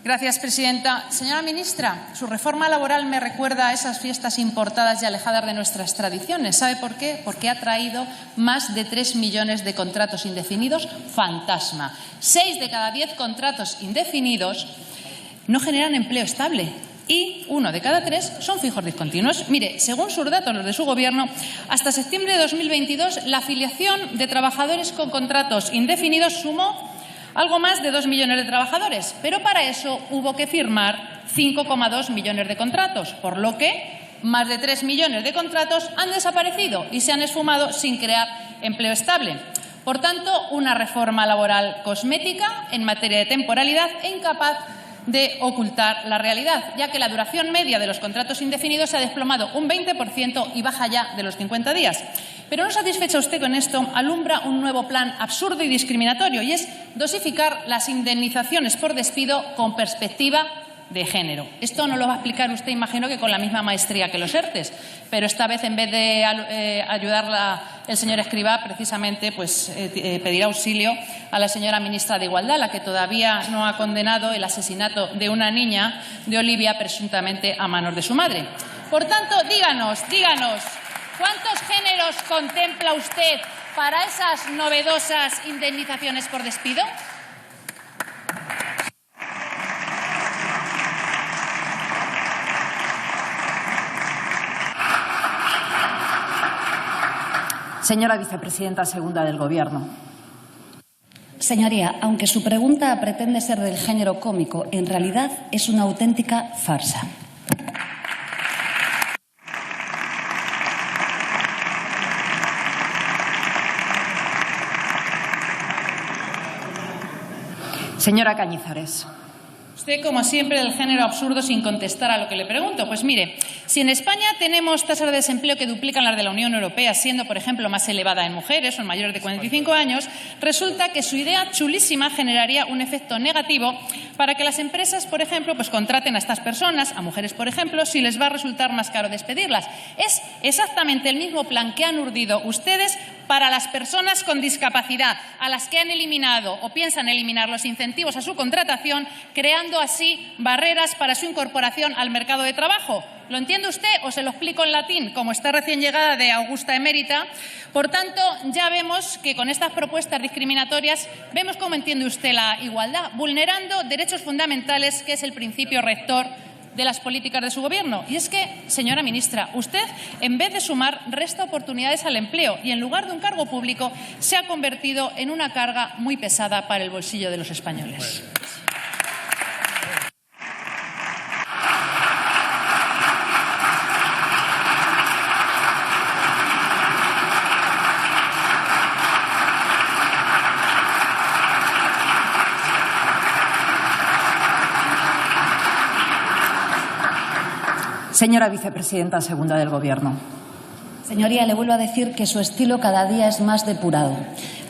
Gracias, presidenta. Señora ministra, su reforma laboral me recuerda a esas fiestas importadas y alejadas de nuestras tradiciones. ¿Sabe por qué? Porque ha traído más de 3 millones de contratos indefinidos fantasma. 6 de cada 10 contratos indefinidos no generan empleo estable y 1 de cada 3 son fijos discontinuos. Mire, según sus datos, los de su Gobierno, hasta septiembre de 2022 la afiliación de trabajadores con contratos indefinidos sumó algo más de 2 millones de trabajadores, pero para eso hubo que firmar 5,2 millones de contratos, por lo que más de 3 millones de contratos han desaparecido y se han esfumado sin crear empleo estable. Por tanto, una reforma laboral cosmética en materia de temporalidad e incapaz de ocultar la realidad, ya que la duración media de los contratos indefinidos se ha desplomado un 20% y baja ya de los 50 días. Pero no satisfecha usted con esto, alumbra un nuevo plan absurdo y discriminatorio, y es dosificar las indemnizaciones por despido con perspectiva de género. Esto no lo va a explicar usted, imagino, que con la misma maestría que los ERTEs, pero esta vez, en vez de ayudarla el señor Escrivá, precisamente pedirá auxilio a la señora ministra de Igualdad, la que todavía no ha condenado el asesinato de una niña, de Olivia, presuntamente a manos de su madre. Por tanto, díganos, ¿cuántos géneros contempla usted para esas novedosas indemnizaciones por despido? Señora vicepresidenta segunda del Gobierno. Señoría, aunque su pregunta pretende ser del género cómico, en realidad es una auténtica farsa. Señora Cañizares. Usted, como siempre, del género absurdo sin contestar a lo que le pregunto. Pues mire, si en España tenemos tasas de desempleo que duplican las de la Unión Europea, siendo, por ejemplo, más elevada en mujeres o en mayores de 45 años, resulta que su idea chulísima generaría un efecto negativo para que las empresas, por ejemplo, contraten a estas personas, a mujeres, por ejemplo, si les va a resultar más caro despedirlas. Es exactamente el mismo plan que han urdido ustedes para las personas con discapacidad, a las que han eliminado o piensan eliminar los incentivos a su contratación, creando así barreras para su incorporación al mercado de trabajo. ¿Lo entiende usted o se lo explico en latín, como está recién llegada de Augusta Emérita? Por tanto, ya vemos que con estas propuestas discriminatorias vemos cómo entiende usted la igualdad, vulnerando derechos fundamentales, que es el principio rector de las políticas de su Gobierno. Y es que, señora ministra, usted, en vez de sumar, resta oportunidades al empleo y, en lugar de un cargo público, se ha convertido en una carga muy pesada para el bolsillo de los españoles. Señora vicepresidenta segunda del Gobierno. Señoría, le vuelvo a decir que su estilo cada día es más depurado.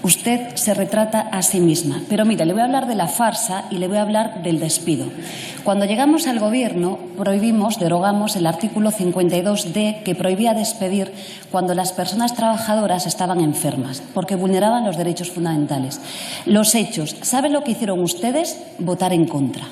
Usted se retrata a sí misma. Pero mire, le voy a hablar de la farsa y le voy a hablar del despido. Cuando llegamos al Gobierno, derogamos el artículo 52D, que prohibía despedir cuando las personas trabajadoras estaban enfermas, porque vulneraban los derechos fundamentales. Los hechos, ¿saben lo que hicieron ustedes? Votar en contra.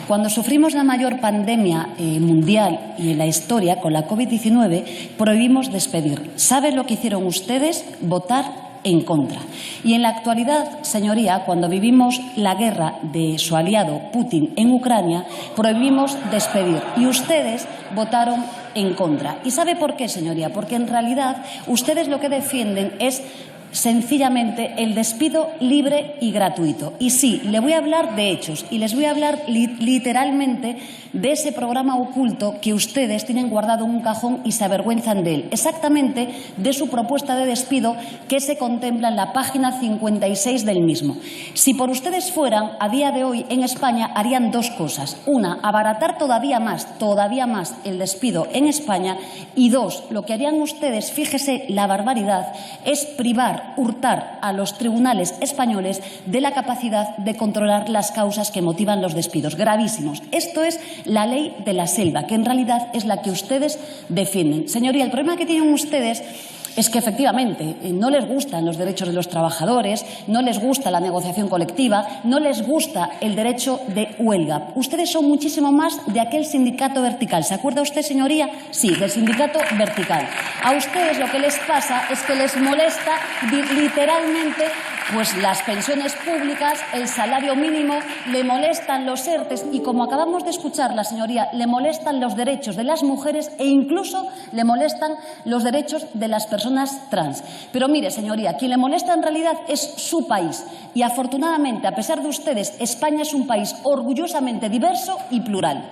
Cuando sufrimos la mayor pandemia mundial y en la historia, con la COVID-19, prohibimos despedir. ¿Saben lo que hicieron ustedes? Votar en contra. Y en la actualidad, señoría, cuando vivimos la guerra de su aliado Putin en Ucrania, prohibimos despedir. Y ustedes votaron en contra. ¿Y sabe por qué, señoría? Porque en realidad ustedes lo que defienden es sencillamente el despido libre y gratuito. Y sí, le voy a hablar de hechos y les voy a hablar literalmente de ese programa oculto que ustedes tienen guardado en un cajón y se avergüenzan de él. Exactamente de su propuesta de despido que se contempla en la página 56 del mismo. Si por ustedes fueran, a día de hoy en España harían dos cosas. Una, abaratar todavía más el despido en España. Y dos, lo que harían ustedes, fíjese la barbaridad, es hurtar a los tribunales españoles de la capacidad de controlar las causas que motivan los despidos. Gravísimos. Esto es la ley de la selva, que en realidad es la que ustedes defienden. Señoría, el problema que tienen ustedes es que efectivamente no les gustan los derechos de los trabajadores, no les gusta la negociación colectiva, no les gusta el derecho de huelga. Ustedes son muchísimo más de aquel sindicato vertical. ¿Se acuerda usted, señoría? Sí, del sindicato vertical. A ustedes lo que les pasa es que les molesta literalmente pues las pensiones públicas, el salario mínimo, le molestan los ERTEs y, como acabamos de escuchar la señoría, le molestan los derechos de las mujeres e incluso le molestan los derechos de las personas trans. Pero mire, señoría, quien le molesta en realidad es su país y, afortunadamente, a pesar de ustedes, España es un país orgullosamente diverso y plural.